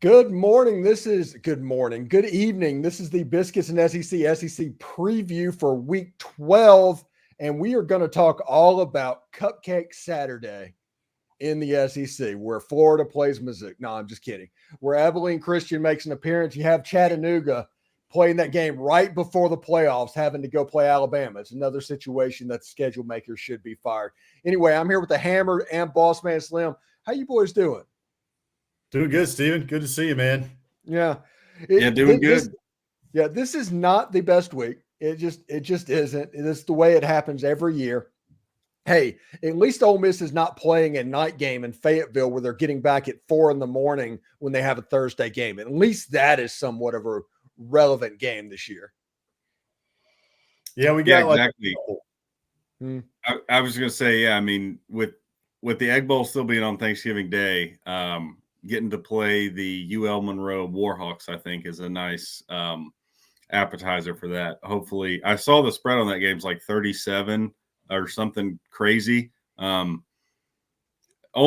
Good morning. Good morning. Good evening. This is the Biscuits and SEC preview for week 12. And we are going to talk all about Cupcake Saturday in the SEC, where Florida plays Mizzou. No, I'm just kidding. Where Abilene Christian makes an appearance. You have Chattanooga playing that game right before the playoffs, having to go play Alabama. It's another situation that the schedule makers should be fired. Anyway, I'm here with the Hammer and Boss Man Slim. How you boys doing? Doing good, Steven. Good to see you, man. Yeah. Yeah, doing good. This is not the best week. It just isn't. It's the way it happens every year. Hey, at least Ole Miss is not playing a night game in Fayetteville where they're getting back at 4 a.m. when they have a Thursday game. At least that is somewhat of a relevant game this year. Yeah, we got exactly. I was going to say, yeah. I mean, with the Egg Bowl still being on Thanksgiving Day, getting to play the UL Monroe Warhawks, I think, is a nice appetizer for that. Hopefully, I saw the spread on that game's like 37 or something crazy. Ole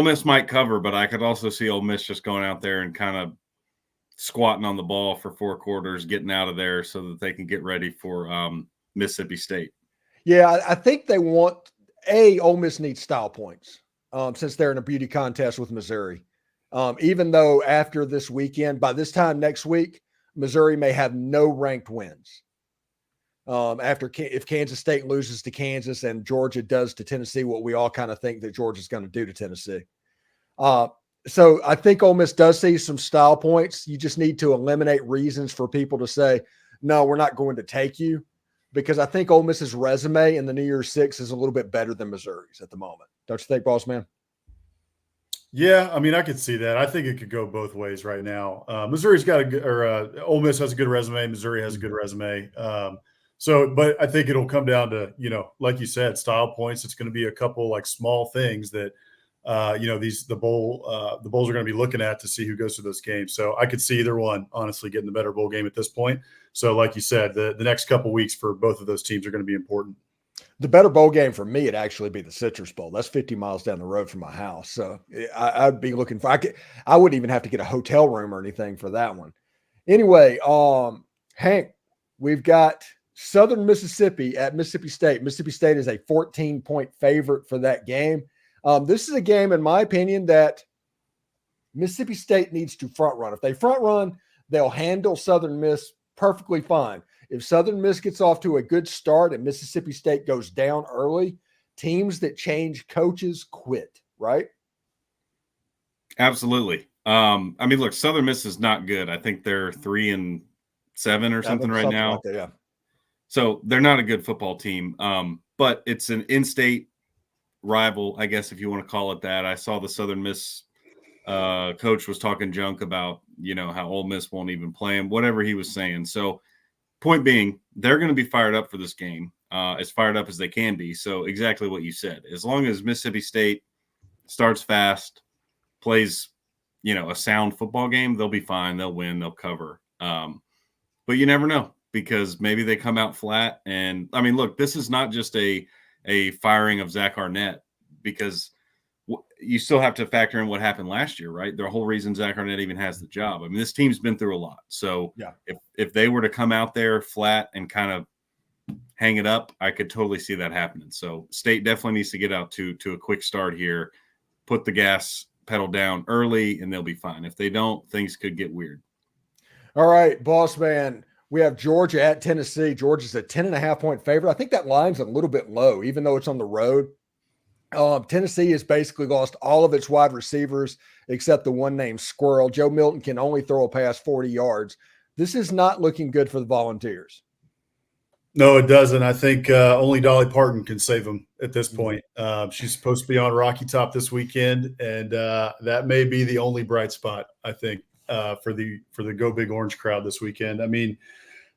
Miss might cover, but I could also see Ole Miss just going out there and kind of squatting on the ball for 4 quarters, getting out of there so that they can get ready for Mississippi State. Yeah, I think they want Ole Miss needs style points since they're in a beauty contest with Missouri. Even though after this weekend, by this time next week, Missouri may have no ranked wins. If Kansas State loses to Kansas and Georgia does to Tennessee, what we all kind of think that Georgia's going to do to Tennessee. So I think Ole Miss does see some style points. You just need to eliminate reasons for people to say, no, we're not going to take you, because I think Ole Miss's resume in the New Year's Six is a little bit better than Missouri's at the moment. Don't you think, Boss Man? Yeah, I mean, I could see that. I think it could go both ways right now. Missouri's got a good, Ole Miss has a good resume. Missouri has a good resume. But I think it'll come down to, like you said, style points. It's going to be a couple like small things that, the bulls are going to be looking at to see who goes to those games. So I could see either one, honestly, getting the better bowl game at this point. So like you said, the next couple weeks for both of those teams are going to be important. The better bowl game for me would actually be the Citrus Bowl. That's 50 miles down the road from my house. So I'd be looking for, I wouldn't even have to get a hotel room or anything for that one. Anyway, Hank, we've got Southern Mississippi at Mississippi State. Mississippi State is a 14-point favorite for that game. This is a game, in my opinion, that Mississippi State needs to front run. If they front run, they'll handle Southern Miss perfectly fine. If Southern Miss gets off to a good start and Mississippi State goes down early, teams that change coaches quit, right? Absolutely. I mean, look, Southern Miss is not good. I think they're 3-7 or something right now. Like that, yeah. So they're not a good football team. But it's an in-state rival, I guess, if you want to call it that. I saw the Southern Miss coach was talking junk about, how Ole Miss won't even play him, whatever he was saying. So point being, they're going to be fired up for this game, as fired up as they can be. So exactly what you said. As long as Mississippi State starts fast, plays, a sound football game, they'll be fine. They'll win. They'll cover. But you never know, because maybe they come out flat. And, I mean, look, this is not just a firing of Zach Arnett, because you still have to factor in what happened last year, right? The whole reason Zach Arnett even has the job. I mean, this team's been through a lot. So yeah, if they were to come out there flat and kind of hang it up, I could totally see that happening. So State definitely needs to get out to a quick start here, put the gas pedal down early, and they'll be fine. If they don't, things could get weird. All right, Boss Man. We have Georgia at Tennessee. Georgia's a 10.5-point favorite. I think that line's a little bit low, even though it's on the road. Tennessee has basically lost all of its wide receivers except the one named Squirrel. Joe Milton can only throw a pass 40 yards. This is not looking good for the Volunteers. No, it doesn't. I think only Dolly Parton can save them at this point. She's supposed to be on Rocky Top this weekend, and that may be the only bright spot, I think, for the Go Big Orange crowd this weekend. I mean,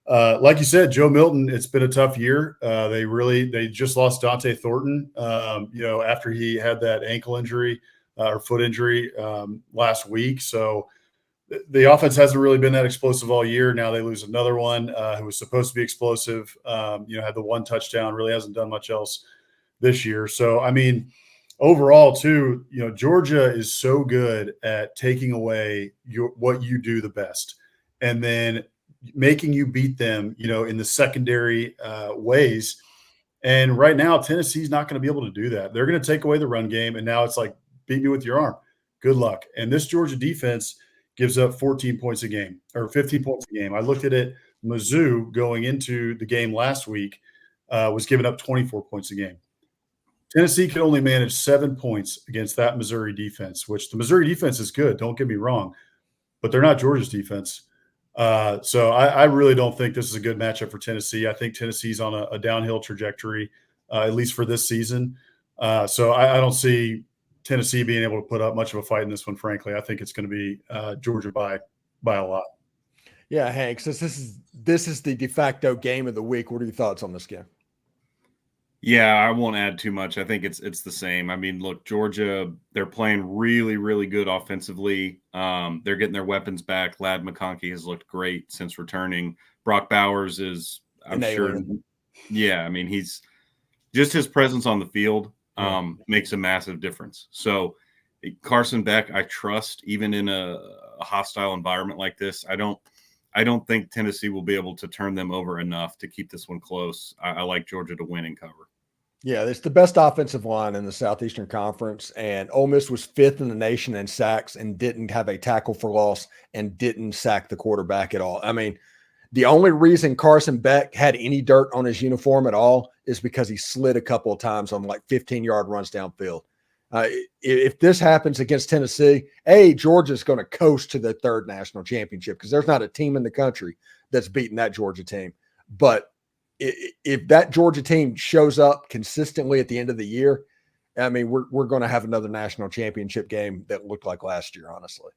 like you said, Joe Milton, it's been a tough year. They just lost Dante Thornton, after he had that ankle injury or foot injury last week. So the offense hasn't really been that explosive all year. Now they lose another one who was supposed to be explosive, had the one touchdown, really hasn't done much else this year. So, I mean, overall too, Georgia is so good at taking away what you do the best, and then making you beat them, in the secondary ways. And right now, Tennessee's not going to be able to do that. They're going to take away the run game, and now it's like, beat me with your arm. Good luck. And this Georgia defense gives up 14 points a game or 15 points a game. I looked at it. Mizzou going into the game last week was giving up 24 points a game. Tennessee could only manage 7 points against that Missouri defense, which the Missouri defense is good. Don't get me wrong, but they're not Georgia's defense. So I really don't think this is a good matchup for Tennessee. I think Tennessee's on a downhill trajectory, at least for this season. So I don't see Tennessee being able to put up much of a fight in this one, frankly. I think it's going to be Georgia by a lot. Yeah, Hank, since this is the de facto game of the week, what are your thoughts on this game? Yeah, I won't add too much. I think it's the same. I mean, look, Georgia, they're playing really, really good offensively. They're getting their weapons back. Ladd McConkey has looked great since returning. Brock Bowers is, I'm sure. Yeah, I mean, he's just his presence on the field makes a massive difference. So Carson Beck, I trust even in a hostile environment like this. I don't think Tennessee will be able to turn them over enough to keep this one close. I like Georgia to win and cover. Yeah, it's the best offensive line in the Southeastern Conference, and Ole Miss was 5th in the nation in sacks and didn't have a tackle for loss and didn't sack the quarterback at all. I mean, the only reason Carson Beck had any dirt on his uniform at all is because he slid a couple of times on like 15-yard runs downfield. If this happens against Tennessee, Georgia's going to coast to the 3rd national championship because there's not a team in the country that's beaten that Georgia team. But if that Georgia team shows up consistently at the end of the year, I mean, we're going to have another national championship game that looked like last year, honestly.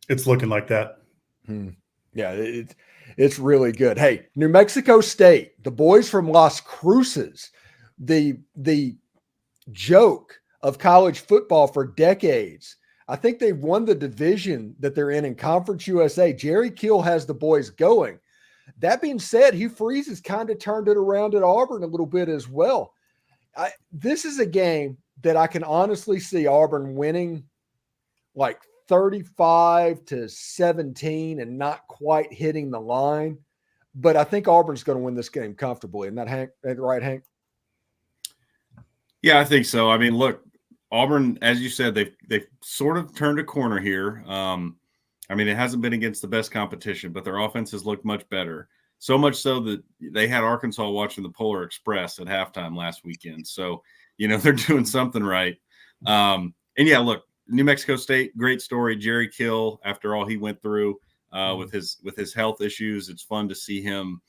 It's looking like that. Yeah, it's really good. Hey, New Mexico State, the boys from Las Cruces, the joke of college football for decades. I think they've won the division that they're in Conference USA. Jerry Kill has the boys going. That being said, Hugh Freeze has kind of turned it around at Auburn a little bit as well. This is a game that I can honestly see Auburn winning like 35-17 and not quite hitting the line. But I think Auburn's going to win this game comfortably. Isn't that right, Hank? Yeah, I think so. I mean, look, Auburn, as you said, they've sort of turned a corner here. I mean, it hasn't been against the best competition, but their offense has looked much better. So much so that they had Arkansas watching the Polar Express at halftime last weekend. So, they're doing something right. And yeah, look, New Mexico State, great story. Jerry Kill, after all he went through with his health issues, it's fun to see him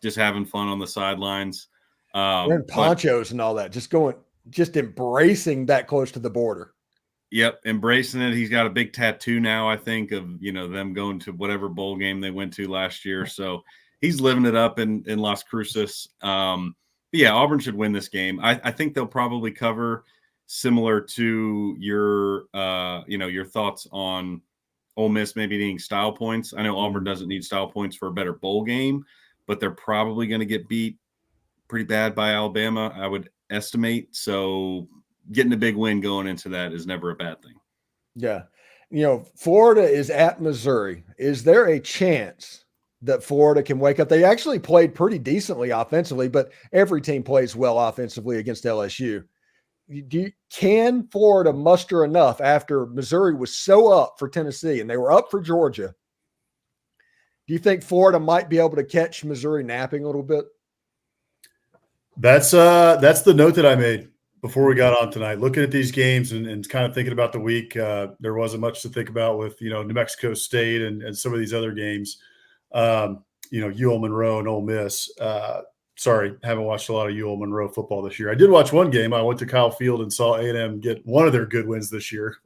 just having fun on the sidelines. Wearing ponchos and all that, just embracing that close to the border. Yep, embracing it. He's got a big tattoo now, I think, of them going to whatever bowl game they went to last year. So he's living it up in Las Cruces. But yeah, Auburn should win this game. I think they'll probably cover, similar to your thoughts on Ole Miss maybe needing style points. I know Auburn doesn't need style points for a better bowl game, but they're probably going to get beat pretty bad by Alabama, I would estimate. So getting a big win going into that is never a bad thing. Yeah. Florida is at Missouri. Is there a chance that Florida can wake up? They actually played pretty decently offensively, but every team plays well offensively against LSU. Can Florida muster enough after Missouri was so up for Tennessee and they were up for Georgia? Do you think Florida might be able to catch Missouri napping a little bit? That's the note that I made before we got on tonight. Looking at these games and kind of thinking about the week, there wasn't much to think about with New Mexico State and some of these other games. UL Monroe and Ole Miss. Sorry, haven't watched a lot of UL Monroe football this year. I did watch one game. I went to Kyle Field and saw A&M get one of their good wins this year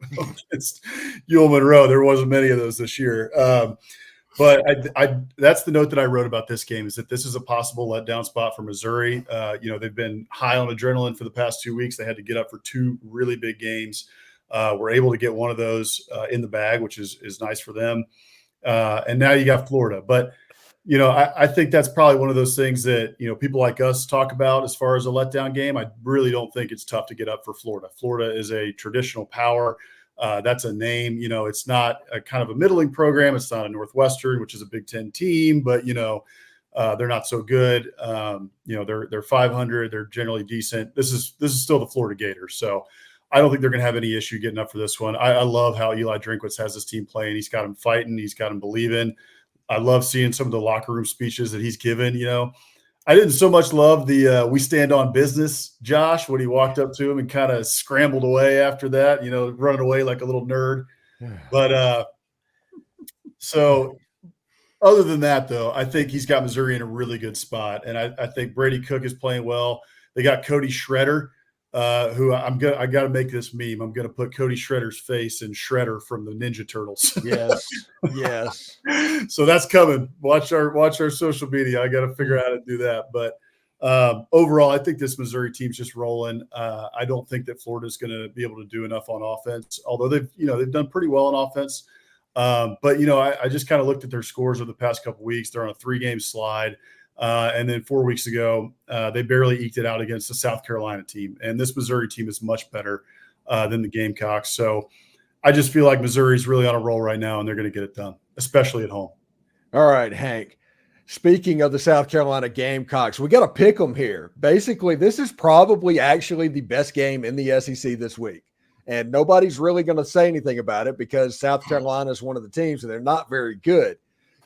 against UL Monroe. There wasn't many of those this year. But that's the note that I wrote about this game, is that this is a possible letdown spot for Missouri. They've been high on adrenaline for the past 2 weeks. They had to get up for 2 really big games. Were able to get one of those in the bag, which is nice for them. And now you got Florida. But I think that's probably one of those things that, people like us talk about as far as a letdown game. I really don't think it's tough to get up for Florida. Florida is a traditional power. That's a name. It's not a kind of a middling program. It's not a Northwestern, which is a Big Ten team, but, they're not so good. They're 500. They're generally decent. This is still the Florida Gators. So I don't think they're going to have any issue getting up for this one. I love how Eli Drinkwitz has this team playing. He's got them fighting. He's got them believing. I love seeing some of the locker room speeches that he's given. I didn't so much love the "we stand on business," Josh, when he walked up to him and kind of scrambled away after that, running away like a little nerd. But so other than that, though, I think he's got Missouri in a really good spot. And I think Brady Cook is playing well. They got Cody Shredder, who I got to make this meme. I'm going to put Cody Shredder's face in Shredder from the Ninja Turtles. Yes. So that's coming. Watch our social media. I got to figure out how to do that. But overall, I think this Missouri team's just rolling. I don't think that Florida's going to be able to do enough on offense, although they've done pretty well on offense. But I just kind of looked at their scores over the past couple of weeks. They're on a 3-game slide. And then 4 weeks ago, they barely eked it out against the South Carolina team. And this Missouri team is much better than the Gamecocks. So I just feel like Missouri's really on a roll right now, and they're going to get it done, especially at home. All right, Hank. Speaking of the South Carolina Gamecocks, we got to pick them here. Basically, this is probably actually the best game in the SEC this week. And nobody's really going to say anything about it because South Carolina is one of the teams and they're not very good.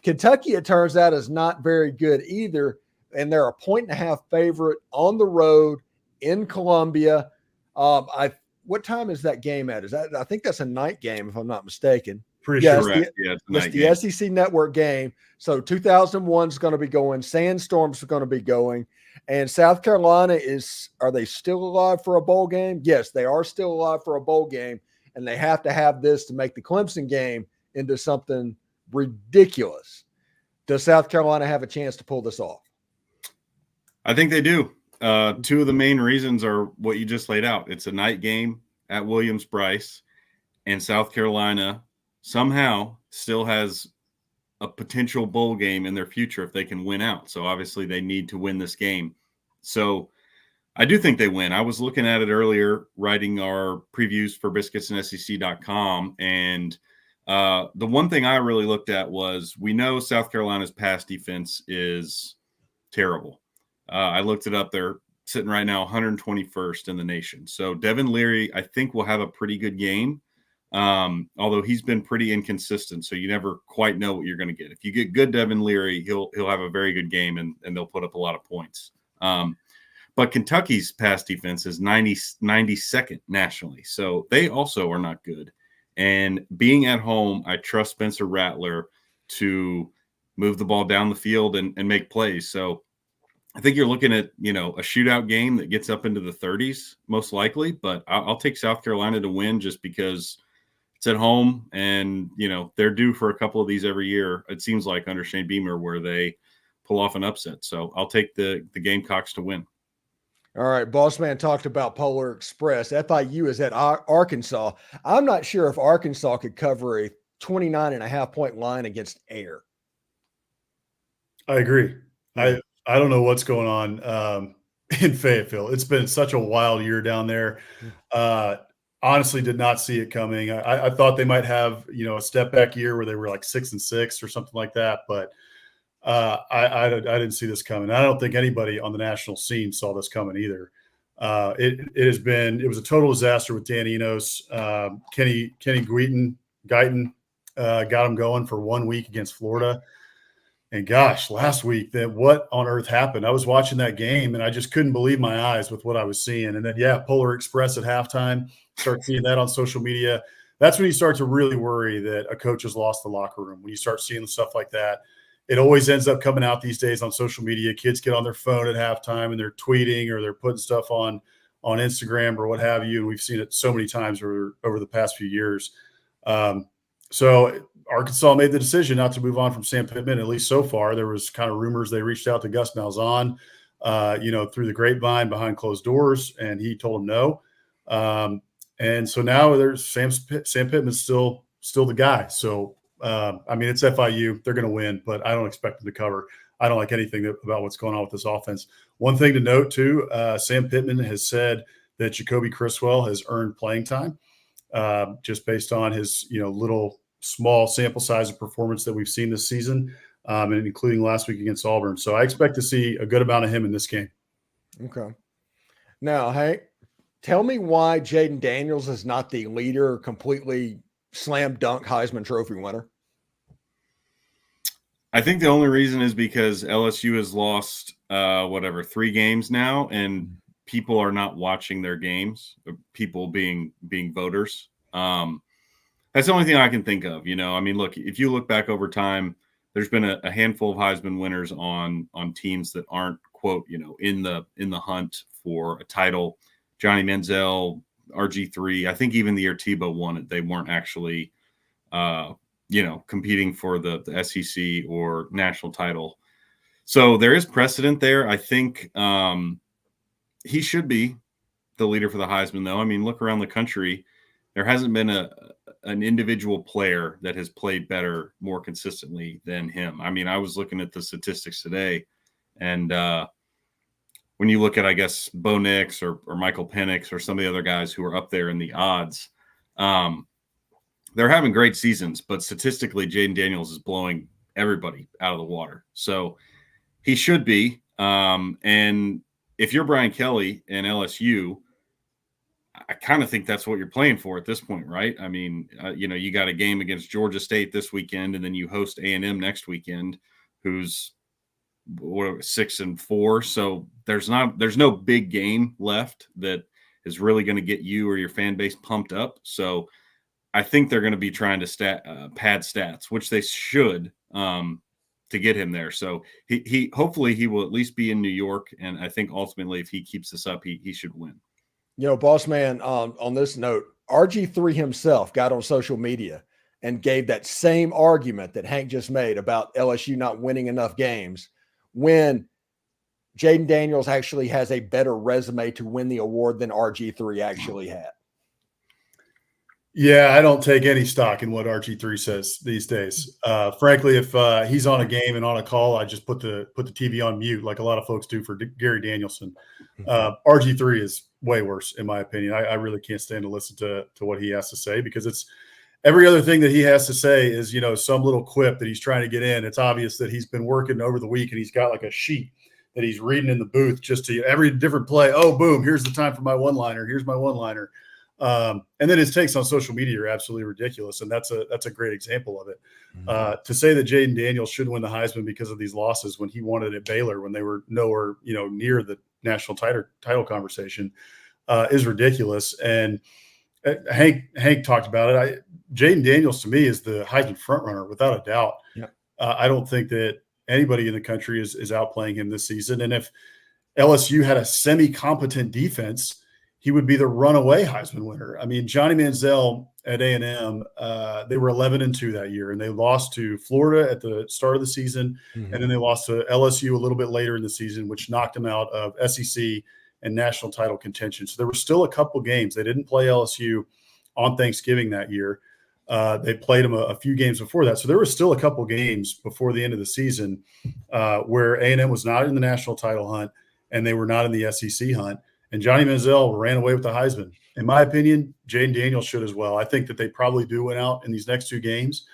Kentucky, it turns out, is not very good either. And they're a 1.5 favorite on the road in Columbia. What time is that game at? I think that's a night game, if I'm not mistaken. Pretty sure. It's the SEC Network game. So 2001 is going to be going. Sandstorms are going to be going. And South Carolina are they still alive for a bowl game? Yes, they are still alive for a bowl game. And they have to have this to make the Clemson game into something ridiculous. Does South Carolina have a chance to pull this off? I think they do. Two of the main reasons are what you just laid out. It's a night game at Williams-Brice, and South Carolina somehow still has a potential bowl game in their future if they can win out. So obviously they need to win this game. So I do think they win. I was looking at it earlier, writing our previews for biscuitsandSEC.com, and the one thing I really looked at was we know South Carolina's pass defense is terrible. I looked it up. They're sitting right now 121st in the nation. So Devin Leary, I think, will have a pretty good game, although he's been pretty inconsistent. So you never quite know what you're going to get. If you get good Devin Leary, he'll have a very good game, and they'll put up a lot of points. But Kentucky's pass defense is 92nd nationally. So they also are not good. And being at home, I trust Spencer Rattler to move the ball down the field and make plays. So I think you're looking at, a shootout game that gets up into the 30s, most likely. But I'll take South Carolina to win just because it's at home and, they're due for a couple of these every year. It seems like under Shane Beamer where they pull off an upset. So I'll take the Gamecocks to win. All right, Boss Man talked about Polar Express. FIU is at Arkansas. I'm not sure if Arkansas could cover a 29.5-point line against Air. I agree. I don't know what's going on in Fayetteville. It's been such a wild year down there. Honestly, did not see it coming. I thought they might have, a step back year where they were like 6-6 or something like that, but I didn't see this coming. I don't think anybody on the national scene saw this coming either. It was a total disaster with Dan Enos. Kenny Guyton got him going for 1 week against Florida. And gosh, last week, what on earth happened? I was watching that game and I just couldn't believe my eyes with what I was seeing. And then, Polar Express at halftime, start seeing that on social media. That's when you start to really worry that a coach has lost the locker room. When you start seeing stuff like that, it always ends up coming out these days on social media. Kids get on their phone at halftime and they're tweeting or they're putting stuff on Instagram or what have you. And we've seen it so many times over the past few years. So Arkansas made the decision not to move on from Sam Pittman, at least so far. There was kind of rumors they reached out to Gus Malzahn, through the grapevine behind closed doors, and he told them no. And so now there's Sam Pittman's still the guy. So I mean, it's FIU. They're going to win, but I don't expect them to cover. I don't like anything about what's going on with this offense. One thing to note, too, Sam Pittman has said that Jacoby Criswell has earned playing time just based on his, little small sample size of performance that we've seen this season, and including last week against Auburn. So I expect to see a good amount of him in this game. Okay. Now, Hank, tell me why Jaden Daniels is not the leader or completely slam dunk Heisman Trophy winner. I think the only reason is because LSU has lost 3 games now, and people are not watching their games. People being voters. That's the only thing I can think of. I mean, look, if you look back over time, there's been a handful of Heisman winners on teams that aren't, quote, in the hunt for a title. Johnny Manziel, RG3. I think even the year Tebow won it, they weren't actually competing for the SEC or national title. So there is precedent there. I think he should be the leader for the Heisman, though. I mean, look around the country. There hasn't been an individual player that has played better more consistently than him. I mean, I was looking at the statistics today, and when you look at, I guess, Bo Nix or Michael Penix or some of the other guys who are up there in the odds, they're having great seasons, but statistically, Jaden Daniels is blowing everybody out of the water. So he should be. And if you're Brian Kelly and LSU, I kind of think that's what you're playing for at this point, right? I mean, you got a game against Georgia State this weekend, and then you host A&M next weekend, who's 6-4. So there's no big game left that is really going to get you or your fan base pumped up. So I think they're going to be trying to pad stats, which they should, to get him there. So he hopefully he will at least be in New York, and I think ultimately if he keeps this up, he should win. Boss man, on this note, RG3 himself got on social media and gave that same argument that Hank just made about LSU not winning enough games, when Jaden Daniels actually has a better resume to win the award than RG3 actually had. Yeah, I don't take any stock in what RG3 says these days. Frankly, if he's on a game and on a call, I just put the TV on mute like a lot of folks do for Gary Danielson. RG3 is way worse, in my opinion. I really can't stand to listen to what he has to say, because it's every other thing that he has to say is, some little quip that he's trying to get in. It's obvious that he's been working over the week, and he's got like a sheet that he's reading in the booth just to every different play. Oh, boom, here's the time for my one-liner. Here's my one-liner. And then his takes on social media are absolutely ridiculous, and that's a great example of it. To say that Jaden Daniels should win the Heisman because of these losses when he won it at Baylor, when they were nowhere near the national title conversation, is ridiculous. And Hank talked about it. Jaden Daniels to me is the Heisman frontrunner without a doubt. Yeah. I don't think that anybody in the country is outplaying him this season. And if LSU had a semi-competent defense, he would be the runaway Heisman winner. I mean, Johnny Manziel at A&M, they were 11-2 that year, and they lost to Florida at the start of the season, and then they lost to LSU a little bit later in the season, which knocked them out of SEC and national title contention. So there were still a couple games. They didn't play LSU on Thanksgiving that year. They played them a few games before that. So there were still a couple games before the end of the season where A&M was not in the national title hunt, and they were not in the SEC hunt. And Johnny Manziel ran away with the Heisman. In my opinion, Jaden Daniels should as well. I think that they probably do win out in these next 2 games.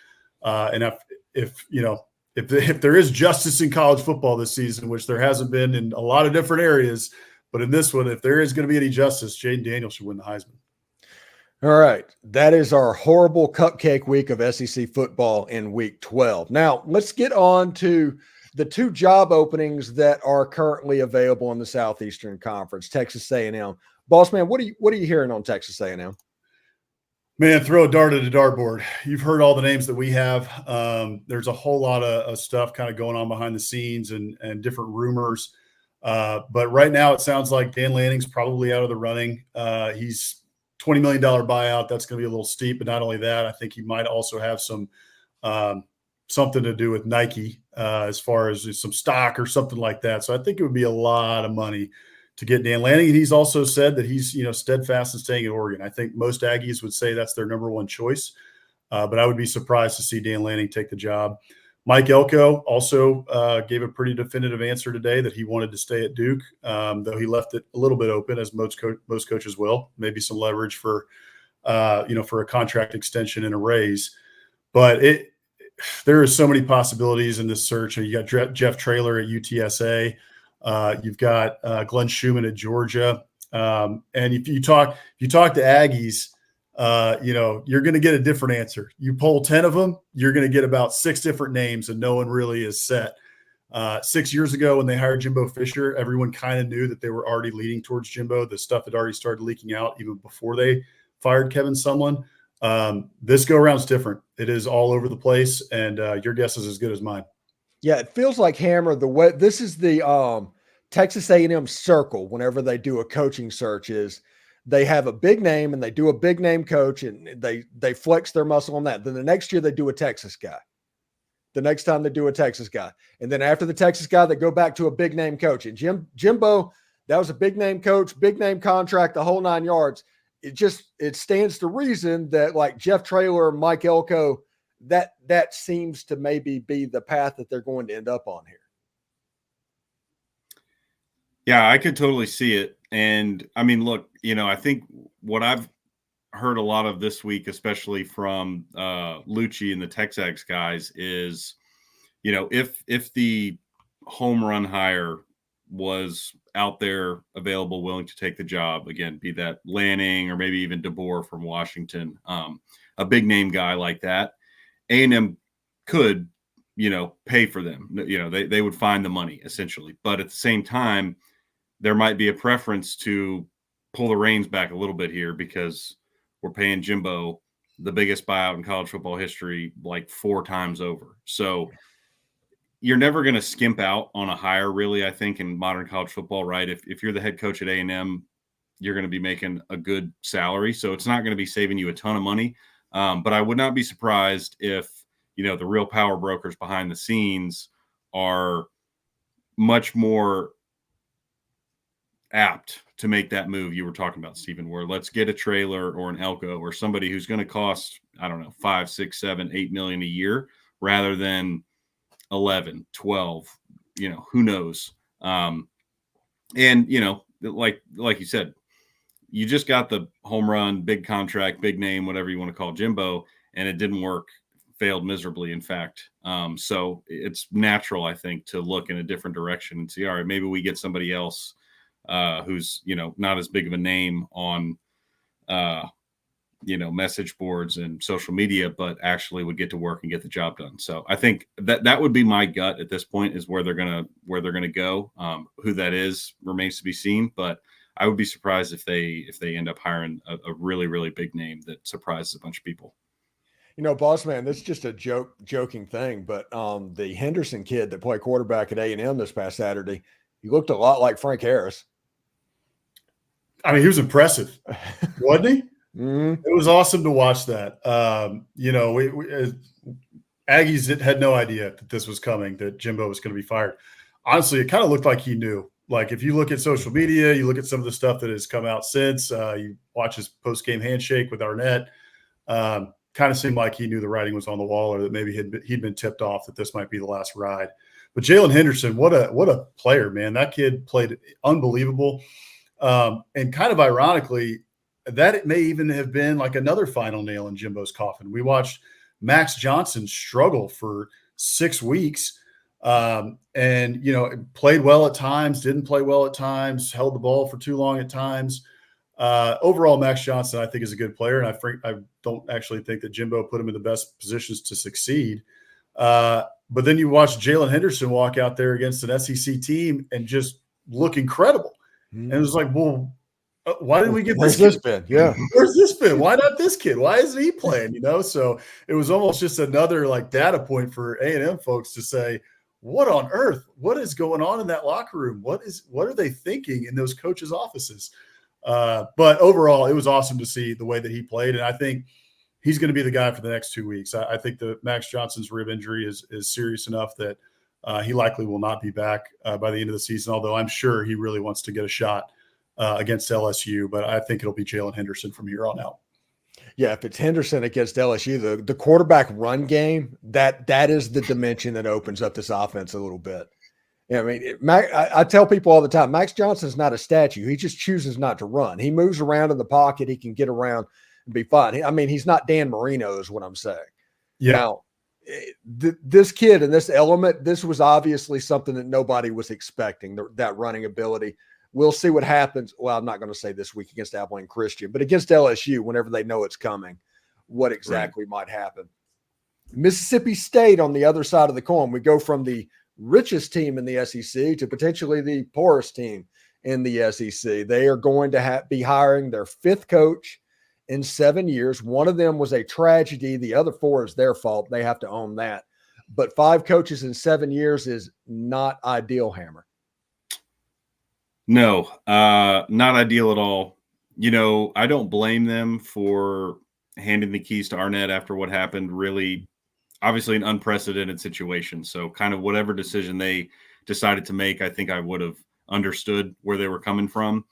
And if there is justice in college football this season, which there hasn't been in a lot of different areas, but in this one, if there is going to be any justice, Jaden Daniels should win the Heisman. All right. That is our horrible cupcake week of SEC football in week 12. Now let's get on to the 2 job openings that are currently available in the Southeastern Conference, Texas A&M. Boss man, what are you hearing on Texas A&M? Man, throw a dart at a dartboard. You've heard all the names that we have. There's a whole lot of stuff kind of going on behind the scenes and different rumors. But right now it sounds like Dan Lanning's probably out of the running. He's $20 million buyout. That's going to be a little steep. But not only that, I think he might also have some something to do with Nike as far as some stock or something like that. So I think it would be a lot of money to get Dan Lanning. And he's also said that he's, steadfast in staying at Oregon. I think most Aggies would say that's their number one choice. But I would be surprised to see Dan Lanning take the job. Mike Elko also gave a pretty definitive answer today that he wanted to stay at Duke, though he left it a little bit open, as most coaches will. Maybe some leverage for for a contract extension and a raise. But there are so many possibilities in this search. You got Jeff Traylor at UTSA. You've got Glenn Schumann at Georgia. And if you talk to Aggies, you're going to get a different answer. You poll 10 of them, you're going to get about 6 different names, and no one really is set. 6 years ago, when they hired Jimbo Fisher, everyone kind of knew that they were already leaning towards Jimbo. The stuff had already started leaking out even before they fired Kevin Sumlin. This go around's different. It is all over the place, and your guess is as good as mine. Yeah, it feels like Hammer. The way this is the Texas A&M circle. Whenever they do a coaching search, is they have a big name and they do a big name coach, and they flex their muscle on that. Then the next year they do a Texas guy. The next time they do a Texas guy, and then after the Texas guy, they go back to a big name coach. And Jimbo, that was a big name coach, big name contract, the whole 9 yards. It stands to reason that like Jeff Traylor, Mike Elko, that seems to maybe be the path that they're going to end up on here. Yeah, I could totally see it. And I mean, look, I think what I've heard a lot of this week, especially from Lucci and the Texags guys, is, if the home run hire was out there available, willing to take the job, again, be that Lanning or maybe even DeBoer from Washington, a big name guy like that, A&M could, pay for them. They would find the money essentially. But at the same time, there might be a preference to pull the reins back a little bit here, because we're paying Jimbo the biggest buyout in college football history like 4 times over. So you're never going to skimp out on a hire, really, I think, in modern college football, right? If you're the head coach at A&M, you're going to be making a good salary. So it's not going to be saving you a ton of money. But I would not be surprised if, the real power brokers behind the scenes are much more apt to make that move you were talking about, Stephen, where let's get a Traylor or an Elko or somebody who's going to cost, I don't know, 5, 6, 7, 8 million a year, rather than 11, 12, who knows? And, like you said, you just got the home run, big contract, big name, whatever you want to call Jimbo, and it didn't work, failed miserably, in fact. So it's natural, I think, to look in a different direction and see, all right, maybe we get somebody else who's, not as big of a name on, message boards and social media, but actually would get to work and get the job done. So I think that would be my gut at this point, is where they're gonna go. Who that is remains to be seen, but I would be surprised if they end up hiring a really, really big name that surprises a bunch of people. Boss man, this is just a joking thing, but the Henderson kid that played quarterback at A&M this past Saturday, he looked a lot like Frank Harris. I mean, he was impressive, wasn't he? Mm-hmm. It was awesome to watch that. Aggies had no idea that this was coming, that Jimbo was going to be fired. Honestly, it kind of looked like he knew. Like, if you look at social media, you look at some of the stuff that has come out since, you watch his post-game handshake with Arnett, kind of seemed like he knew the writing was on the wall, or that maybe he'd been tipped off that this might be the last ride. But Jalen Henderson, what a player, man. That kid played unbelievable. And kind of ironically, that it may even have been like another final nail in Jimbo's coffin. We watched Max Johnson struggle for 6 weeks, and played well at times, didn't play well at times, held the ball for too long at times. Overall, Max Johnson, I think, is a good player, and I don't actually think that Jimbo put him in the best positions to succeed. But then you watch Jalen Henderson walk out there against an SEC team and just look incredible. And it was like, well, why didn't we get this kid? Been? Yeah. Where's this been? Why not this kid? Why isn't he playing? So it was almost just another like data point for A&M folks to say, what on earth? What is going on in that locker room? What are they thinking in those coaches' offices? But overall, it was awesome to see the way that he played. And I think he's going to be the guy for the next 2 weeks. I think that Max Johnson's rib injury is serious enough that he likely will not be back by the end of the season, although I'm sure he really wants to get a shot against LSU. But I think it'll be Jalen Henderson from here on out. Yeah, if it's Henderson against LSU, the quarterback run game, that is the dimension that opens up this offense a little bit. Yeah, I mean, I tell people all the time, Max Johnson's not a statue. He just chooses not to run. He moves around in the pocket. He can get around and be fine. I mean, he's not Dan Marino is what I'm saying. Yeah. Now, this kid and this element, this was obviously something that nobody was expecting, that running ability. We'll see what happens. Well, I'm not going to say this week against Abilene Christian, but against LSU, whenever they know it's coming, what exactly might happen. Mississippi State on the other side of the coin. We go from the richest team in the SEC to potentially the poorest team in the SEC. They are going to be hiring their 5th coach in 7 years. One of them was a tragedy. The other 4 is their fault. They have to own that. But 5 coaches in 7 years is not ideal, Hammer. No, not ideal at all. You know, I don't blame them for handing the keys to Arnett after what happened. Really, obviously an unprecedented situation. So kind of whatever decision they decided to make, I think I would have understood where they were coming from.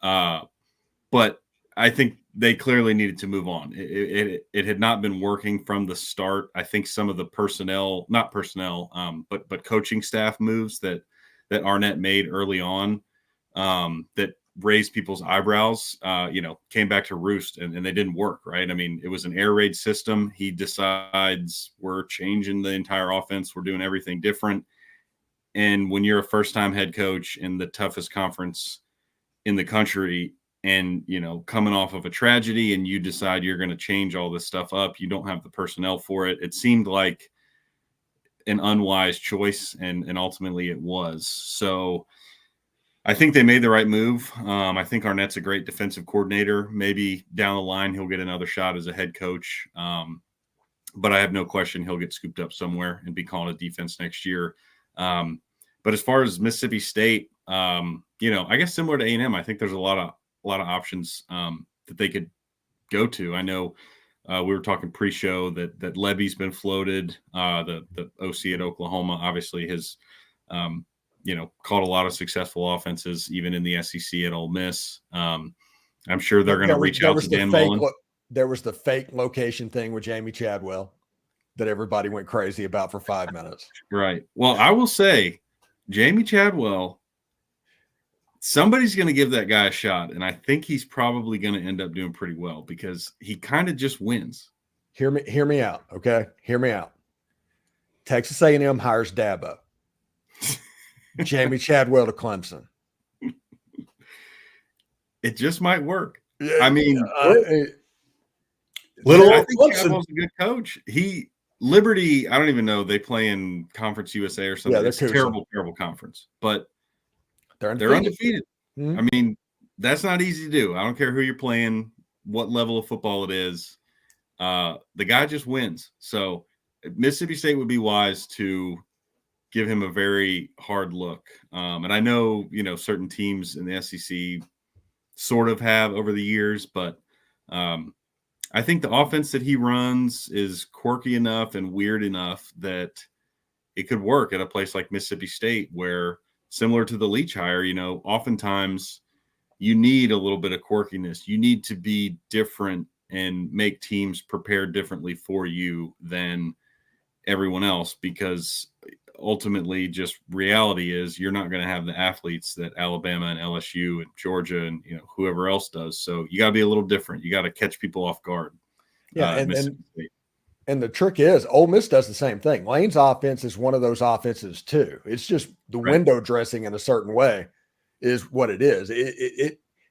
But I think they clearly needed to move on. It had not been working from the start. I think some of the but coaching staff moves that Arnett made early on that raised people's eyebrows, came back to roost and they didn't work, right? I mean, it was an air raid system. He decides we're changing the entire offense. We're doing everything different. And when you're a first-time head coach in the toughest conference in the country and, coming off of a tragedy and you decide you're going to change all this stuff up, you don't have the personnel for it. It seemed like an unwise choice and ultimately it was. So I think they made the right move. I think Arnett's a great defensive coordinator. Maybe down the line he'll get another shot as a head coach. But I have no question he'll get scooped up somewhere and be calling a defense next year. But as far as Mississippi State, I guess similar to A&M, I think there's a lot of options that they could go to. I know we were talking pre-show that Levy's been floated. The OC at Oklahoma obviously has caught a lot of successful offenses, even in the SEC at Ole Miss. I'm sure they're going to reach out to Dan Mullen. There was the fake location thing with Jamie Chadwell that everybody went crazy about for 5 minutes. Right. Well, I will say, Jamie Chadwell, somebody's going to give that guy a shot, and I think he's probably going to end up doing pretty well because he kind of just wins. Hear me out, okay? Hear me out. Texas A&M hires Dabo. Jamie Chadwell to Clemson. It just might work. I mean, I think Chadwell's a good coach. Liberty, I don't even know. They play in Conference USA or something. Yeah, it's a terrible conference, but they're undefeated. Mm-hmm. I mean, that's not easy to do. I don't care who you're playing, what level of football it is. The guy just wins. So Mississippi State would be wise to give him a very hard look. And I know, certain teams in the SEC sort of have over the years, but I think the offense that he runs is quirky enough and weird enough that it could work at a place like Mississippi State where, similar to the Leach hire, oftentimes you need a little bit of quirkiness. You need to be different and make teams prepare differently for you than everyone else, because ultimately just reality is you're not going to have the athletes that Alabama and LSU and Georgia and whoever else does. So you got to be a little different. You got to catch people off guard. Yeah, and the trick is Ole Miss does the same thing. Lane's offense is one of those offenses too. It's just the window dressing in a certain way is what it is.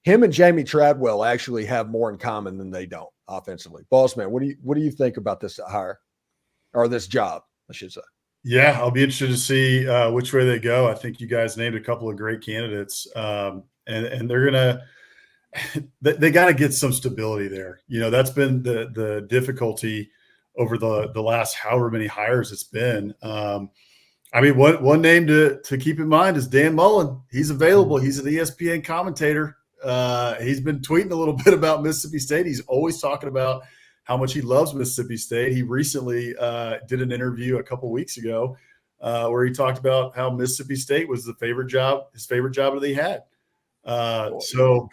Him and Jamie Chadwell actually have more in common than they don't offensively. Bossman, what do you think about this hire or this job, I should say? Yeah, I'll be interested to see which way they go. I think you guys named a couple of great candidates, and they're gonna they got to get some stability there. That's been the difficulty over the last however many hires it's been. I mean, one name to keep in mind is Dan Mullen. He's available. He's an ESPN commentator. He's been tweeting a little bit about Mississippi State. He's always talking about how much he loves Mississippi State. He recently did an interview a couple weeks ago where he talked about how Mississippi State was his favorite job that he had. So,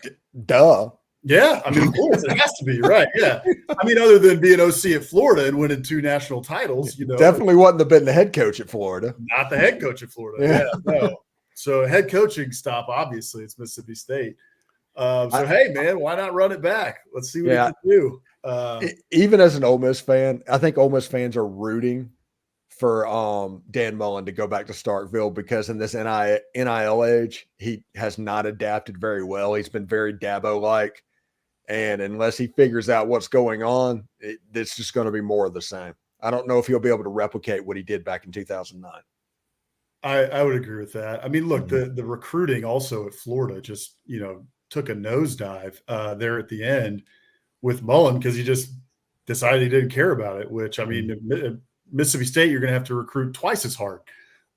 duh. Yeah, I mean, of course, it has to be, right? Yeah. I mean, other than being OC at Florida and winning 2 national titles, Definitely wouldn't have been the head coach at Florida. not the head coach at Florida. Yeah, no. So head coaching stop, obviously, it's Mississippi State. Hey, man, why not run it back? Let's see what it can do. Even as an Ole Miss fan, I think Ole Miss fans are rooting for Dan Mullen to go back to Starkville because in this NIL age, he has not adapted very well. He's been very Dabo-like. And unless he figures out what's going on, it's just going to be more of the same. I don't know if he'll be able to replicate what he did back in 2009. I would agree with that. I mean, look, the recruiting also at Florida just, took a nosedive there at the end with Mullen because he just decided he didn't care about it, which, I mean, Mississippi State, you're going to have to recruit twice as hard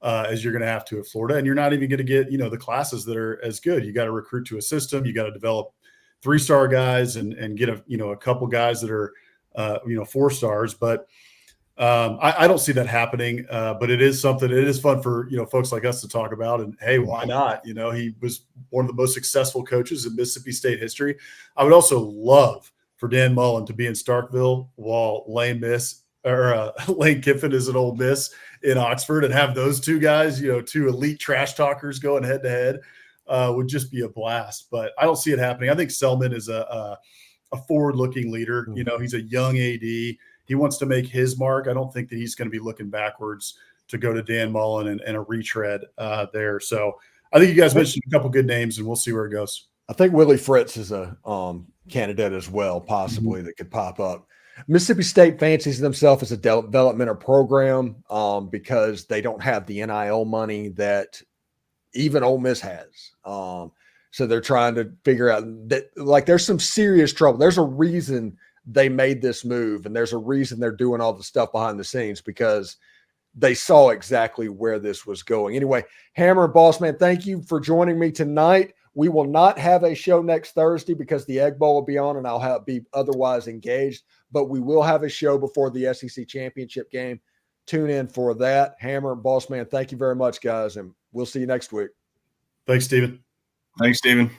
as you're going to have to at Florida. And you're not even going to get, the classes that are as good. You got to recruit to a system. You got to develop 3-star guys and get a couple guys that are, 4 stars. But I don't see that happening. But it is something, it is fun for, folks like us to talk about. And hey, why not? He was one of the most successful coaches in Mississippi State history. I would also love for Dan Mullen to be in Starkville while Lane Kiffin is an Ole Miss in Oxford and have those 2 guys, 2 elite trash talkers going head to head would just be a blast. But I don't see it happening. I think Selman is a forward-looking leader. He's a young AD. He wants to make his mark. I don't think that he's going to be looking backwards to go to Dan Mullen and a retread there. So I think you guys mentioned a couple good names, and we'll see where it goes. I think Willie Fritz is a candidate as well, possibly, that could pop up. Mississippi State fancies themselves as a developmental program because they don't have the NIL money that even Ole Miss has. So they're trying to figure out that, like, there's some serious trouble. There's a reason they made this move, and there's a reason they're doing all the stuff behind the scenes because they saw exactly where this was going. Anyway, Hammer and Boss Man, thank you for joining me tonight. We will not have a show next Thursday because the Egg Bowl will be on and I'll be otherwise engaged, but we will have a show before the SEC championship game. Tune in for that. Hammer and Boss Man, thank you very much, guys, and we'll see you next week. Thanks, Stephen. Thanks, Stephen.